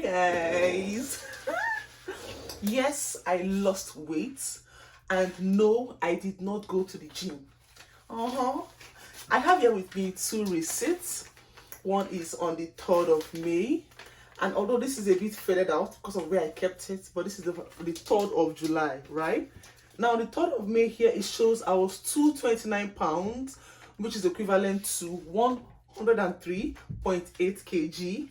Hey guys. Yes, I lost weight, and no, I did not go to the gym. Uh-huh. I have here with me two receipts. One is on the 3rd of May, and although this is a bit faded out because of where I kept it, but this is the 3rd of July, right? Now, the 3rd of May here, it shows I was 229 pounds, which is equivalent to 103.8 kg.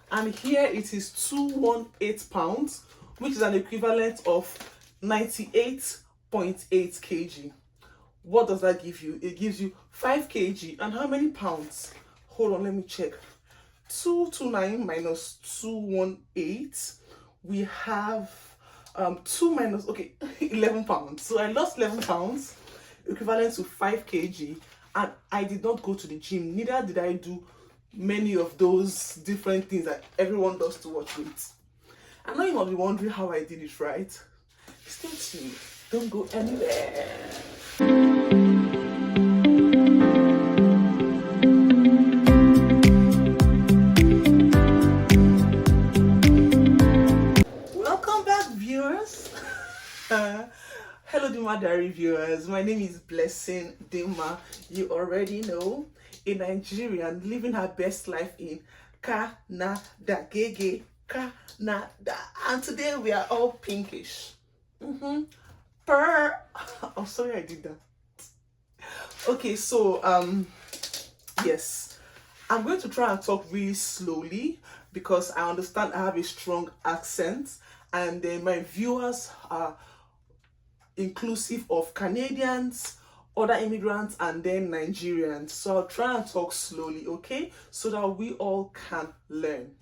And here it is 218 pounds, which is an equivalent of 98.8 kg. What does that give you? It gives you 5 kg. And how many pounds? Hold on, let me check. 229 minus 218. We have 2 minus, okay, 11 pounds. So I lost 11 pounds, equivalent to 5 kg. And I did not go to the gym. Neither did I do many of those different things that everyone does to watch weight. I know you might be wondering how I did it, right? Stay tuned. Don't go anywhere. Welcome back, viewers. Hello, Dima Diary viewers. My name is Blessing Dima. You already know, a Nigerian living her best life in Canada, Gege, Canada. And today we are all pinkish. Oh, sorry, I did that. Okay, so yes, I'm going to try and talk really slowly because I understand I have a strong accent, and my viewers are inclusive of Canadians, other immigrants, and then Nigerians. So I'll try and talk slowly, okay, so that we all can learn.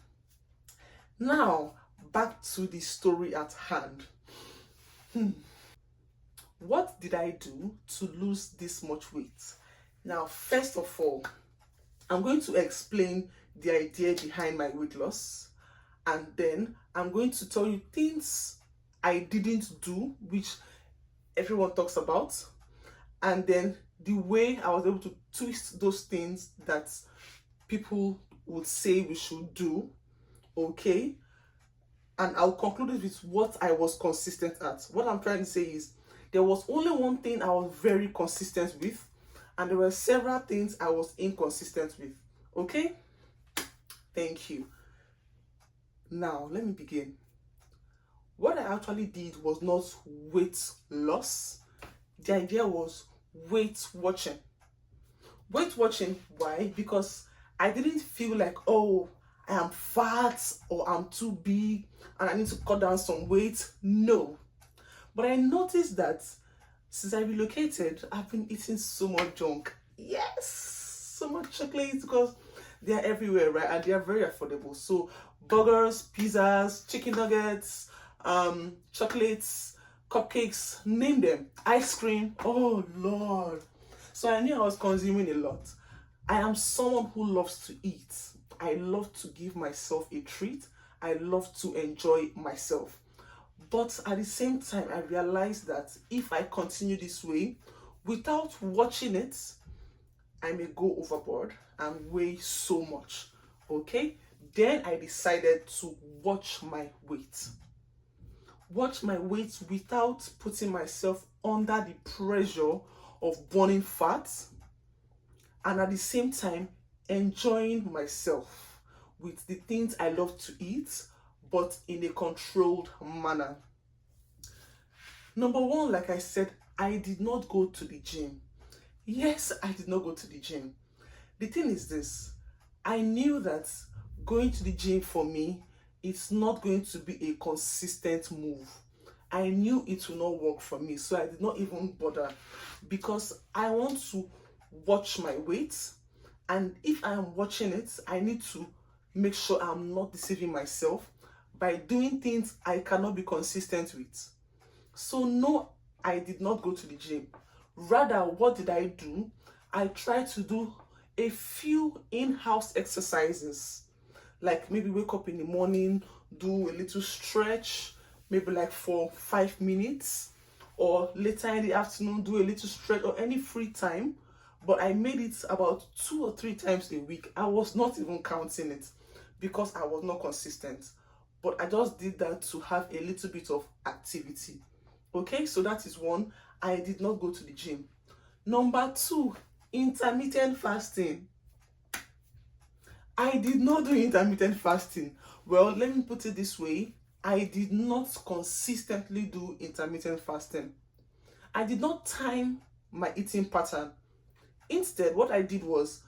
Now, back to the story at hand. What did I do to lose this much weight? Now, first of all, I'm going to explain the idea behind my weight loss, and then I'm going to tell you things I didn't do, which everyone talks about, and then the way I was able to twist those things that people would say we should do, okay? And I'll conclude it with what I was consistent at. What I'm trying to say is there was only one thing I was very consistent with, and there were several things I was inconsistent with, okay? Thank you. Now, let me begin. What I actually did was not weight loss. The idea was weight watching. Weight watching, why? Because I didn't feel like, oh, I am fat or I'm too big and I need to cut down some weight. No. But I noticed that since I relocated, I've been eating so much junk. Yes, so much chocolates because they are everywhere, right? And they are very affordable. So burgers, pizzas, chicken nuggets, chocolates, cupcakes, name them, ice cream. Oh Lord. So I knew I was consuming a lot. I am someone who loves to eat. I love to give myself a treat. I love to enjoy myself. But at the same time, I realized that if I continue this way without watching it, I may go overboard and weigh so much. Okay? Then I decided to watch my weight. Watch my weight without putting myself under the pressure of burning fat, and at the same time enjoying myself with the things I love to eat, but in a controlled manner. Number one, like I said, I did not go to the gym. Yes, I did not go to the gym. The thing is this, I knew that going to the gym for me, it's not going to be a consistent move. I knew it will not work for me, so I did not even bother because I want to watch my weight, and if I am watching it, I need to make sure I'm not deceiving myself by doing things I cannot be consistent with. So no, I did not go to the gym. Rather, what did I do? I tried to do a few in-house exercises, like maybe wake up in the morning, do a little stretch, maybe like for 5 minutes, or later in the afternoon do a little stretch, or any free time. But I made it about 2 or 3 times a week. I was not even counting it because I was not consistent. but I just did that to have a little bit of activity. Okay, so that is one. I did not go to the gym. Number two, intermittent fasting. I did not do intermittent fasting. Well, let me put it this way. I did not consistently do intermittent fasting. I did not time my eating pattern. Instead, what I did was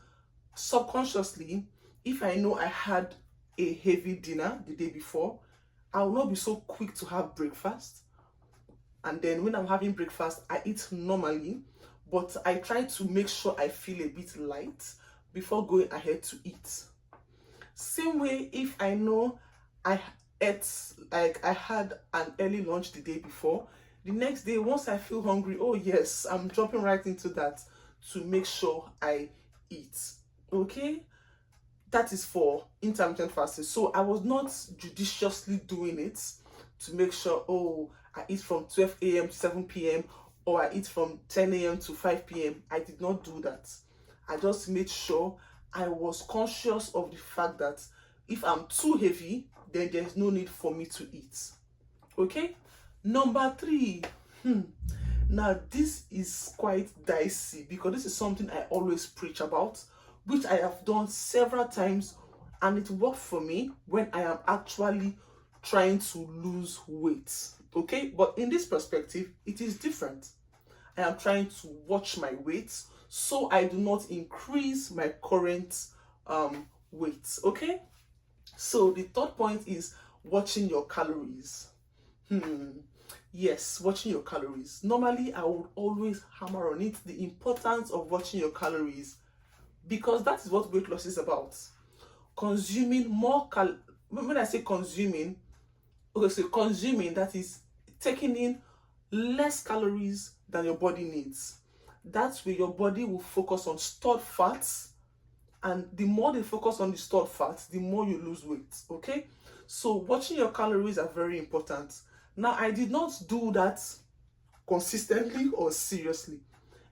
subconsciously, if I know I had a heavy dinner the day before, I will not be so quick to have breakfast. And then when I'm having breakfast, I eat normally, but I try to make sure I feel a bit light before going ahead to eat. Same way, if I know I ate, like I had an early lunch the day before, the next day, once I feel hungry, oh yes, I'm jumping right into that to make sure I eat. Okay? That is for intermittent fasting. So I was not judiciously doing it to make sure, oh, I eat from 12 a.m. to 7 p.m. or I eat from 10 a.m. to 5 p.m. I did not do that. I just made sure I was conscious of the fact that if I'm too heavy, then there's no need for me to eat. Okay? Number three. Now, this is quite dicey because this is something I always preach about, which I have done several times, and it worked for me when I am actually trying to lose weight. Okay? But in this perspective, it is different. I am trying to watch my weight so I do not increase my current weight. Okay? So the third point is watching your calories. Yes, watching your calories. Normally, I would always hammer on it, the importance of watching your calories, because that is what weight loss is about. Consuming more when I say consuming, okay, so consuming, that is taking in less calories than your body needs. That's where your body will focus on stored fats, and the more they focus on the stored fats, the more you lose weight. Okay, so watching your calories are very important. Now, I did not do that consistently or seriously.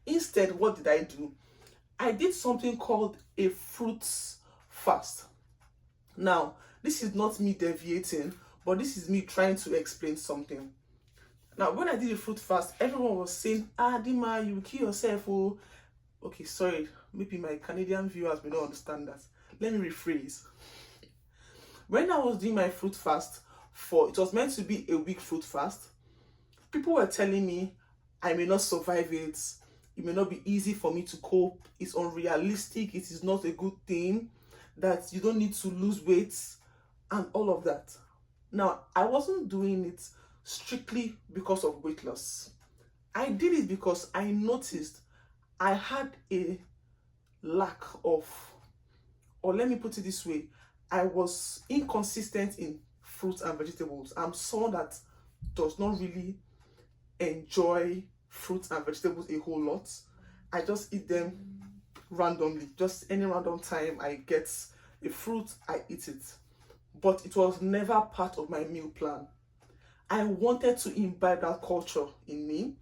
Instead, what did I do? I did something called a fruits fast. Now, this is not me deviating, but this is me trying to explain something. Now, when I did a fruit fast, everyone was saying, Dima, you kill yourself. Oh, okay, sorry. Maybe my Canadian viewers may not understand that. Let me rephrase. When I was doing my fruit fast, it was meant to be a week fruit fast, people were telling me I may not survive it. It may not be easy for me to cope. It's unrealistic. It is not a good thing. That you don't need to lose weight and all of that. Now, I wasn't doing it strictly because of weight loss. I did it because I noticed I had a lack of, or let me put it this way, I was inconsistent in fruits and vegetables. I'm someone that does not really enjoy fruits and vegetables a whole lot. I just eat them randomly. Just any random time I get a fruit, I eat it. But it was never part of my meal plan. I wanted to imbibe that culture in me.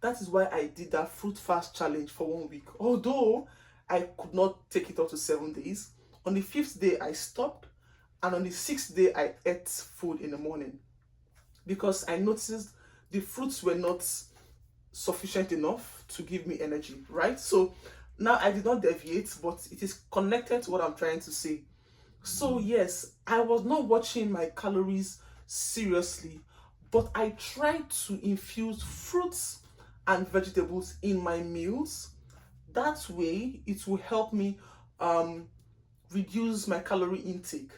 That is why I did that fruit fast challenge for 1 week. Although I could not take it up to 7 days. On the 5th day, I stopped. And on the 6th day, I ate food in the morning. Because I noticed the fruits were not sufficient enough to give me energy, right? So now I did not deviate, but it is connected to what I'm trying to say. So yes, I was not watching my calories seriously, but I tried to infuse fruits and vegetables in my meals. That way, it will help me reduce my calorie intake,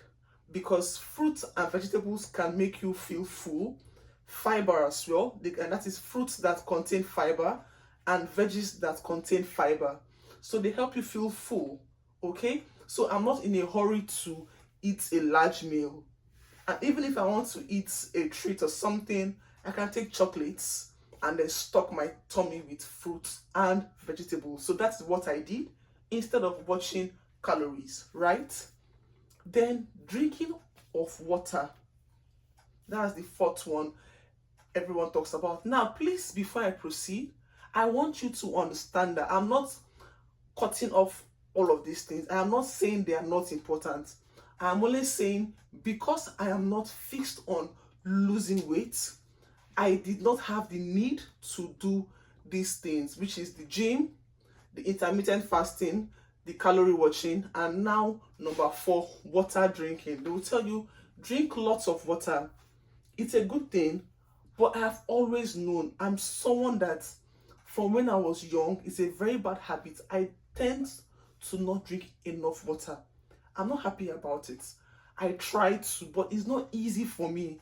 because fruits and vegetables can make you feel full. Fiber as well, and that is fruits that contain fiber and veggies that contain fiber. So they help you feel full, okay? So I'm not in a hurry to eat a large meal. And even if I want to eat a treat or something, I can take chocolates and then stock my tummy with fruits and vegetables. So that's what I did instead of watching calories, right? Then drinking of water. That's the fourth one everyone talks about. Now, please, before I proceed, I want you to understand that I'm not cutting off all of these things. I am not saying they are not important. I'm only saying because I am not fixed on losing weight, I did not have the need to do these things, which is the gym, the intermittent fasting, the calorie watching, and now number 4, water drinking. They will tell you drink lots of water. It's a good thing, but I have always known I'm someone that from when I was young, it's a very bad habit. I tend to not drink enough water. I'm not happy about it. I try to, but it's not easy for me.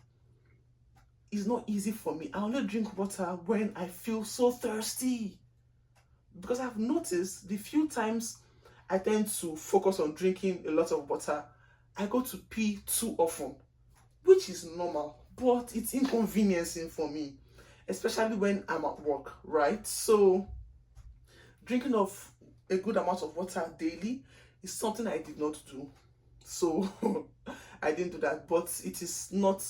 It's not easy for me. I only drink water when I feel so thirsty. Because I've noticed the few times I tend to focus on drinking a lot of water, I go to pee too often, which is normal, but it's inconveniencing for me, especially when I'm at work, right? So drinking of a good amount of water daily is something I did not do. So I didn't do that, but it is not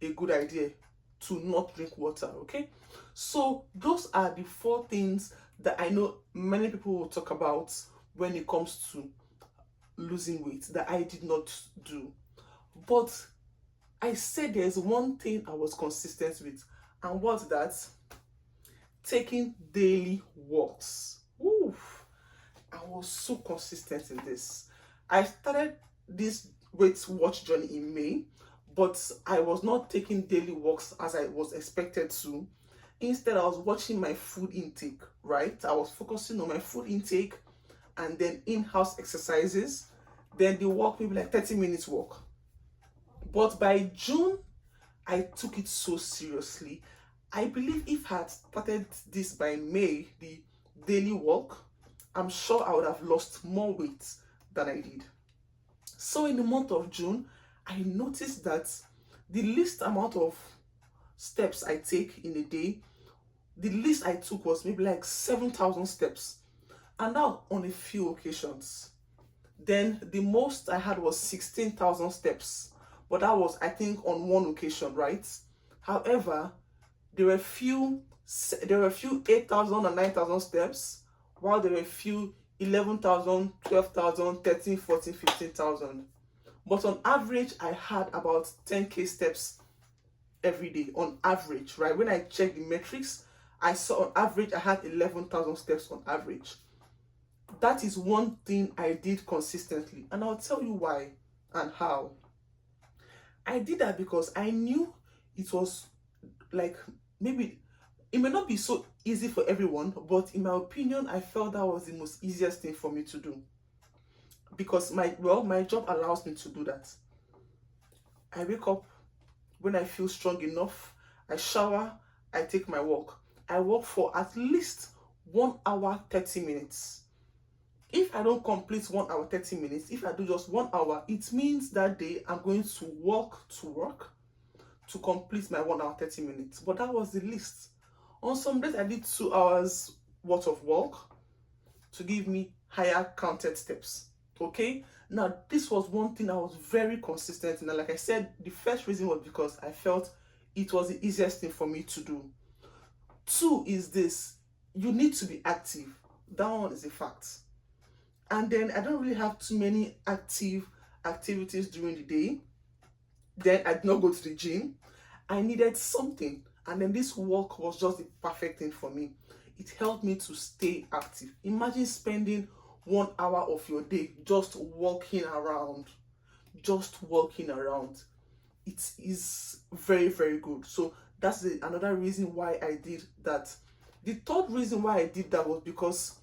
a good idea to not drink water, okay? So those are the 4 things that I know many people will talk about when it comes to losing weight that I did not do. But I said there's one thing I was consistent with, and what's that? Taking daily walks. Oof, I was so consistent in this. I started this weight watch journey in May, but I was not taking daily walks as I was expected to. Instead, I was watching my food intake, right? I was focusing on my food intake and then in-house exercises. Then the walk, maybe like 30 minutes walk. But by June, I took it so seriously. I believe if I had started this by May, the daily walk, I'm sure I would have lost more weight than I did. So in the month of June, I noticed that the least amount of steps I take in a day, the least I took was maybe like 7,000 steps, and now on a few occasions. Then the most I had was 16,000 steps, but that was, I think, on one occasion, right? However, there were a few 8,000 and 9,000 steps, while there were a few 11,000, 12,000, 13, 14, 15,000. But on average, I had about 10k steps every day on average, right? When I checked the metrics, I saw on average I had 11,000 steps on average. That is one thing I did consistently, and I'll tell you why and how. I did that because I knew it was like, maybe it may not be so easy for everyone, but in my opinion, I felt that was the most easiest thing for me to do, because my job allows me to do that. I wake up when I feel strong enough, I shower, I take my walk. I walk for at least 1 hour 30 minutes. If I don't complete 1 hour 30 minutes, if I do just 1 hour, it means that day I'm going to walk to work to complete my 1 hour 30 minutes. But that was the least. On some days I did 2 hours worth of walk to give me higher counted steps. Okay, now this was one thing I was very consistent in, and like I said, the first reason was because I felt it was the easiest thing for me to do. 2 is this: you need to be active. That one is a fact. And then I don't really have too many active activities during the day. Then I did not go to the gym. I needed something, and then this walk was just the perfect thing for me. It helped me to stay active. Imagine spending 1 hour of your day just walking around. It is very, very good. So that's another reason why I did that. The third reason why I did that was because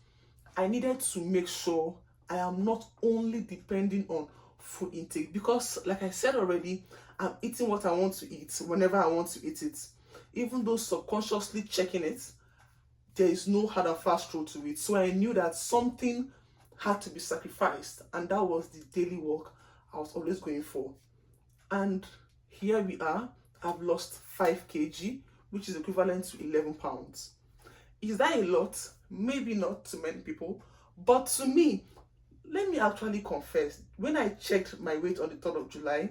I needed to make sure I am not only depending on food intake, because like I said already, I'm eating what I want to eat whenever I want to eat it. Even though subconsciously checking it, there is no hard and fast rule to it. So I knew that something had to be sacrificed, and that was the daily walk I was always going for. And here we are. I've lost 5 kg, which is equivalent to 11 pounds. Is that a lot? Maybe not to many people, but to me, let me actually confess, when I checked my weight on the 3rd of July,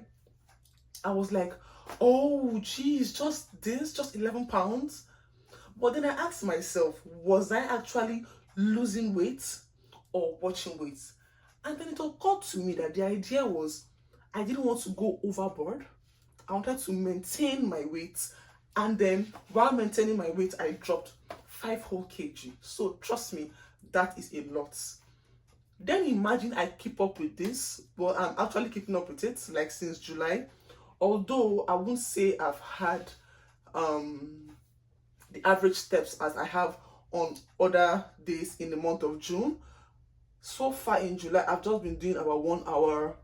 I was like, oh geez, just 11 pounds. But then I asked myself, was I actually losing weight or watching weight? And then it occurred to me that the idea was, I didn't want to go overboard. I wanted to maintain my weight, and then while maintaining my weight, I dropped 5 whole kg. So trust me, that is a lot. Then imagine I keep up with this, but I'm actually keeping up with it like since July. Although I won't say I've had the average steps as I have on other days in the month of June. So far in July, I've just been doing about 1 hour,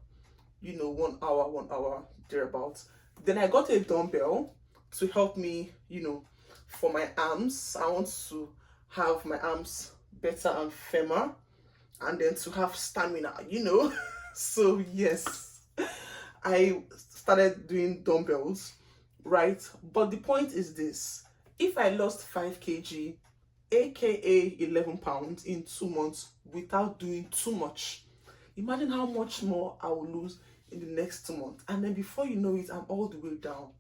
1 hour, thereabouts. Then I got a dumbbell to help me, for my arms. I want to have my arms better and firmer, and then to have stamina. So yes, I started doing dumbbells, right? But the point is this: if I lost 5 kg, aka 11 pounds in 2 months without doing too much, imagine how much more I will lose in the next 2 months. And then before you know it, I'm all the way down.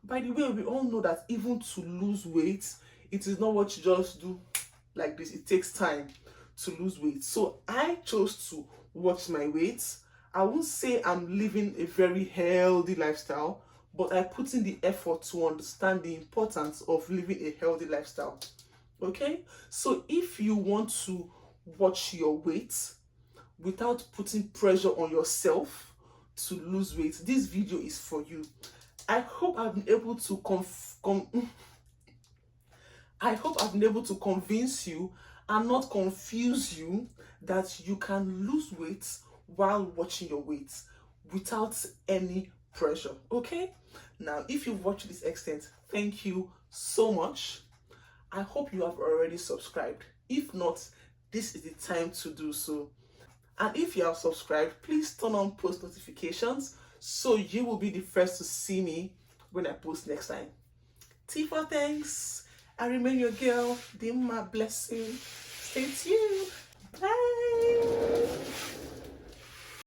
By the way, we all know that even to lose weight, it is not what you just do like this. It takes time to lose weight. So I chose to watch my weight. I won't say I'm living a very healthy lifestyle, but I put in the effort to understand the importance of living a healthy lifestyle. Okay? So if you want to watch your weight without putting pressure on yourself to lose weight, this video is for you. I hope I've been able to convince you and not confuse you that you can lose weight while watching your weight without any pressure. Okay? Now, if you've watched this extent, thank you so much. I hope you have already subscribed. If not, this is the time to do so. And if you have subscribed, please turn on post notifications so you will be the first to see me when I post next time. T for thanks. I remain your girl, Dimma Blessing. Stay tuned.